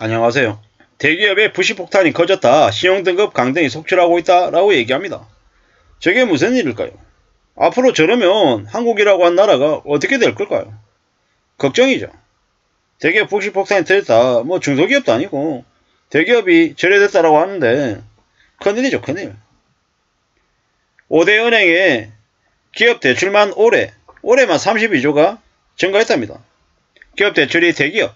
안녕하세요. 대기업의 부실폭탄이 커졌다. 신용등급 강등이 속출하고 있다라고 얘기합니다. 저게 무슨 일일까요? 앞으로 저러면 한국이라고 한 나라가 어떻게 될 걸까요? 걱정이죠. 대기업 부실폭탄이 터졌다. 뭐 중소기업도 아니고 대기업이 저래됐다라고 하는데 큰일이죠, 큰일. 5대 은행의 기업 대출만 올해만 32조가 증가했답니다. 기업 대출이 대기업,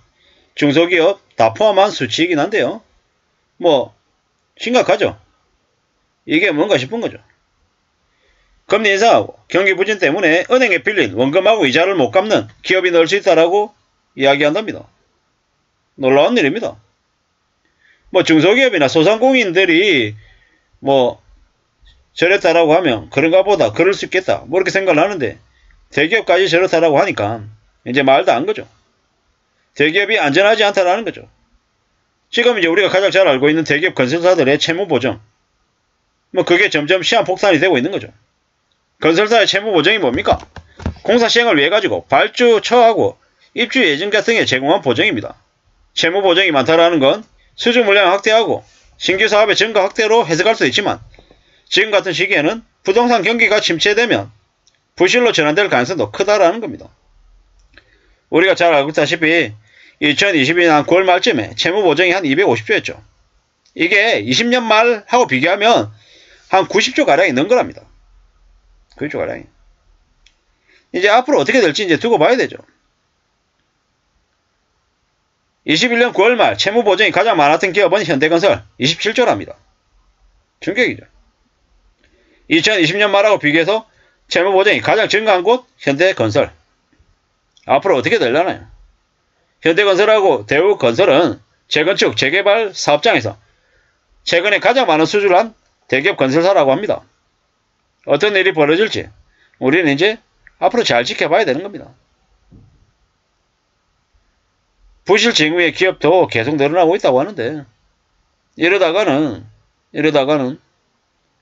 중소기업 다 포함한 수치이긴 한데요. 뭐 심각하죠. 이게 뭔가 싶은 거죠. 금리 인상하고 경기 부진 때문에 은행에 빌린 원금하고 이자를 못 갚는 기업이 넣을 수 있다라고 이야기한답니다. 놀라운 일입니다. 뭐 중소기업이나 소상공인들이 뭐 저랬다라고 하면 그런가 보다 그럴 수 있겠다 뭐 이렇게 생각을 하는데 대기업까지 저렇다라고 하니까 이제 말도 안 거죠. 대기업이 안전하지 않다라는 거죠. 지금 이제 우리가 가장 잘 알고 있는 대기업 건설사들의 채무 보정. 뭐 그게 점점 시한폭탄이 되고 있는 거죠. 건설사의 채무 보정이 뭡니까? 공사 시행을 위해 가지고 발주 처하고 입주 예증자 등에 제공한 보정입니다. 채무 보정이 많다라는 건 수주 물량 확대하고 신규 사업의 증가 확대로 해석할 수 있지만 지금 같은 시기에는 부동산 경기가 침체되면 부실로 전환될 가능성도 크다라는 겁니다. 우리가 잘 알고 있다시피 2022년 9월 말쯤에 채무 보정이 한 250조였죠. 이게 20년 말하고 비교하면 한 90조 가량이 는 거랍니다. 90조 가량이. 이제 앞으로 어떻게 될지 이제 두고 봐야 되죠. 21년 9월 말 채무 보정이 가장 많았던 기업은 현대건설 27조랍니다. 충격이죠. 2020년 말하고 비교해서 채무 보정이 가장 증가한 곳 현대건설. 앞으로 어떻게 되려나요? 현대건설하고 대우건설은 재건축, 재개발 사업장에서 최근에 가장 많은 수주를 한 대기업 건설사라고 합니다. 어떤 일이 벌어질지 우리는 이제 앞으로 잘 지켜봐야 되는 겁니다. 부실 징후의 기업도 계속 늘어나고 있다고 하는데 이러다가는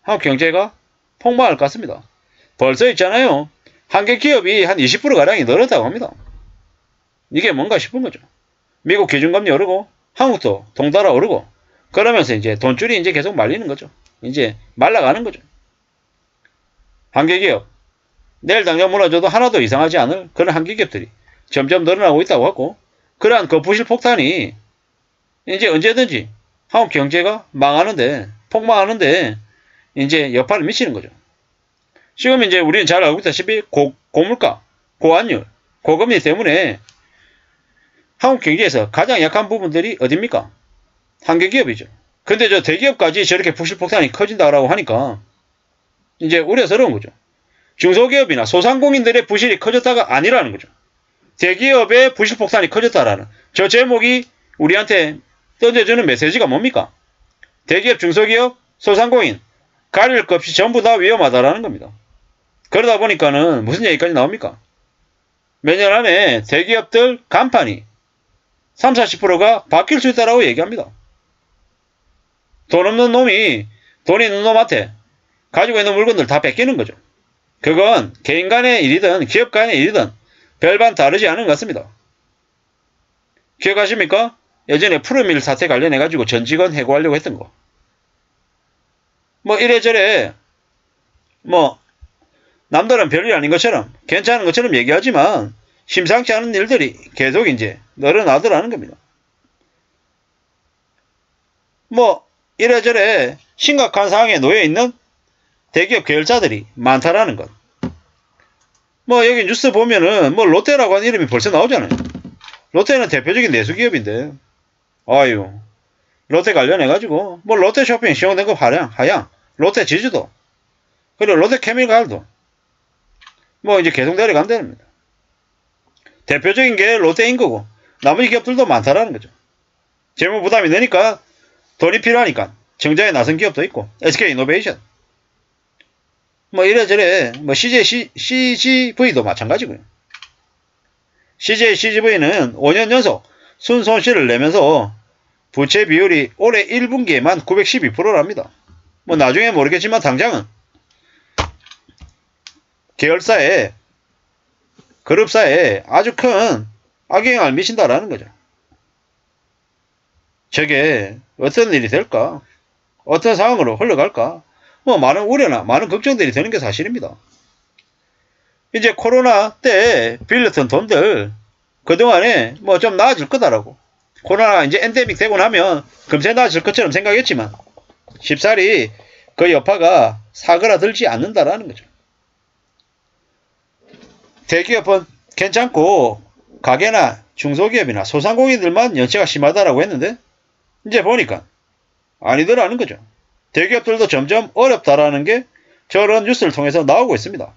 한국 경제가 폭망할 것 같습니다. 벌써 있잖아요. 한개 기업이 한 20%가량이 늘었다고 합니다. 이게 뭔가 싶은 거죠. 미국 기준금리 오르고 한국도 동달아 오르고 그러면서 이제 돈줄이 이제 계속 말리는 거죠. 이제 말라가는 거죠. 한개 기업 내일 당장 무너져도 하나도 이상하지 않을 그런 한개 기업들이 점점 늘어나고 있다고 하고 그러한 그 부실 폭탄이 이제 언제든지 한국 경제가 망하는데 폭망하는데 이제 여파를 미치는 거죠. 지금 이제 우리는 잘 알고 있다시피 고물가, 고환율, 고금리 때문에 한국 경제에서 가장 약한 부분들이 어딥니까? 한개 기업이죠. 근데 저 대기업까지 저렇게 부실폭탄이 커진다라고 하니까 이제 우려스러운 거죠. 중소기업이나 소상공인들의 부실이 커졌다가 아니라는 거죠. 대기업의 부실폭탄이 커졌다라는 저 제목이 우리한테 던져주는 메시지가 뭡니까? 대기업, 중소기업, 소상공인 가릴 것 없이 전부 다 위험하다라는 겁니다. 그러다 보니까는 무슨 얘기까지 나옵니까? 매년 안에 대기업들 간판이 30~40%가 바뀔 수 있다라고 얘기합니다. 돈 없는 놈이 돈 있는 놈한테 가지고 있는 물건들 다 뺏기는 거죠. 그건 개인 간의 일이든 기업 간의 일이든 별반 다르지 않은 것 같습니다. 기억하십니까? 예전에 푸르밀 사태 관련해가지고 전 직원 해고하려고 했던 거. 뭐 이래저래 뭐 남들은 별일 아닌 것처럼 괜찮은 것처럼 얘기하지만 심상치 않은 일들이 계속 이제 늘어나더라는 겁니다. 뭐 이래저래 심각한 상황에 놓여있는 대기업 계열사들이 많다라는 것. 뭐 여기 뉴스 보면은 뭐 롯데라고 하는 이름이 벌써 나오잖아요. 롯데는 대표적인 내수기업인데 아유 롯데 관련해가지고 뭐 롯데쇼핑 신용등급 하향 롯데 지주도 그리고 롯데 케미칼도 뭐 이제 계속 내려간다는 겁니다. 대표적인 게 롯데인 거고 나머지 기업들도 많다라는 거죠. 재무 부담이 되니까 돈이 필요하니까 정자에 나선 기업도 있고 SK이노베이션 뭐 이래저래 뭐 CJCGV도 마찬가지고요. CJCGV는 5년 연속 순손실을 내면서 부채 비율이 올해 1분기에만 912%랍니다. 뭐 나중에 모르겠지만 당장은 계열사에 그룹사에 아주 큰 악영향을 미친다라는 거죠. 저게 어떤 일이 될까? 어떤 상황으로 흘러갈까? 뭐 많은 우려나 많은 걱정들이 되는 게 사실입니다. 이제 코로나 때 빌렸던 돈들 그동안에 뭐 좀 나아질 거다라고. 코로나 이제 엔데믹 되고 나면 금세 나아질 것처럼 생각했지만 쉽사리 그 여파가 사그라들지 않는다라는 거죠. 대기업은 괜찮고 가게나 중소기업이나 소상공인들만 연체가 심하다라고 했는데 이제 보니까 아니더라는 거죠. 대기업들도 점점 어렵다라는 게 저런 뉴스를 통해서 나오고 있습니다.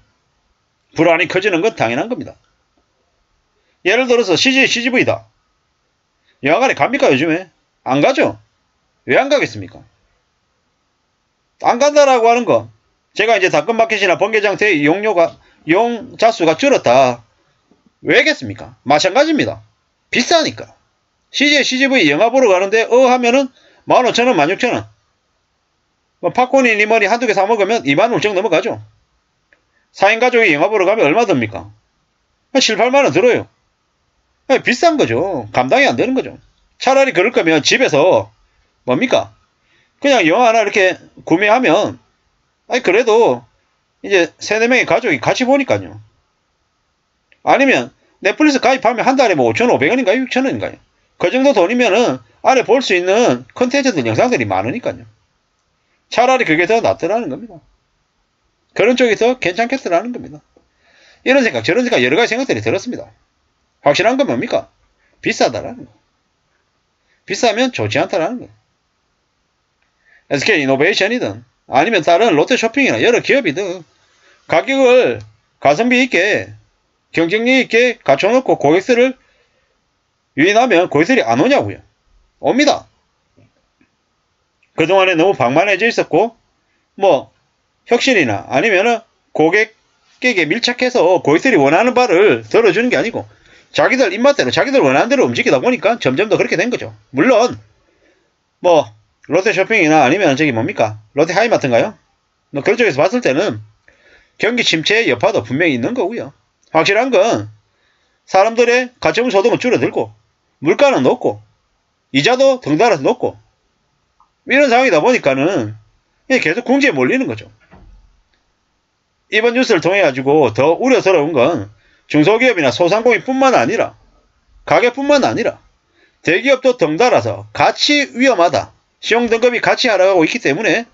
불안이 커지는 건 당연한 겁니다. 예를 들어서 CJ, CGV다. 영화관에 갑니까 요즘에? 안 가죠? 왜 안 가겠습니까? 안 간다라고 하는 건 제가 이제 당근마켓이나 번개장터의 이용 자수가 줄었다. 왜겠습니까? 마찬가지입니다. 비싸니까. CJ, CGV 영화 보러 가는데 하면은 15,000원, 16,000원. 뭐 팝콘이니 뭐니 한두 개 사 먹으면 25,000원 넘어가죠. 4인 가족이 영화 보러 가면 얼마 듭니까? 7, 8만원 들어요. 비싼 거죠. 감당이 안 되는 거죠. 차라리 그럴 거면 집에서 뭡니까? 그냥 영화 하나 이렇게 구매하면 그래도 이제 3, 4명의 가족이 같이 보니까요. 아니면 넷플릭스 가입하면 한 달에 뭐 5,500원인가요? 6,000원인가요? 그 정도 돈이면은 안에 볼 수 있는 컨텐츠들 영상들이 많으니까요. 차라리 그게 더 낫더라는 겁니다. 그런 쪽이 더 괜찮겠더라는 겁니다. 이런 생각 저런 생각 여러 가지 생각들이 들었습니다. 확실한 건 뭡니까? 비싸다라는 거. 비싸면 좋지 않다라는 거. SK이노베이션이든 아니면 다른 롯데쇼핑이나 여러 기업이든 가격을 가성비 있게 경쟁력 있게 갖춰놓고 고객들을 유인하면 고객들이 안 오냐고요. 옵니다. 그동안에 너무 방만해져 있었고 뭐 혁신이나 아니면은 고객에게 밀착해서 고객들이 원하는 바를 들어주는 게 아니고 자기들 입맛대로 자기들 원하는 대로 움직이다 보니까 점점 더 그렇게 된 거죠. 물론 뭐 롯데쇼핑이나 아니면 저기 뭡니까 롯데 하이마트인가요? 뭐 그런 쪽에서 봤을 때는 경기 침체의 여파도 분명히 있는 거고요. 확실한 건 사람들의 가처분 소득은 줄어들고 물가는 높고 이자도 덩달아서 높고 이런 상황이다 보니까는 계속 궁지에 몰리는 거죠. 이번 뉴스를 통해 가지고 더 우려스러운 건 중소기업이나 소상공인뿐만 아니라 가게뿐만 아니라 대기업도 덩달아서 같이 위험하다. 신용등급이 같이 하락하고 있기 때문에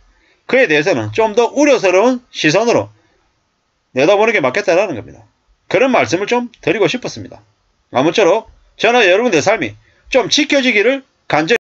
그에 대해서는 좀 더 우려스러운 시선으로 내다보는 게 맞겠다라는 겁니다. 그런 말씀을 좀 드리고 싶었습니다. 아무쪼록 저나 여러분들의 삶이 좀 지켜지기를 간절히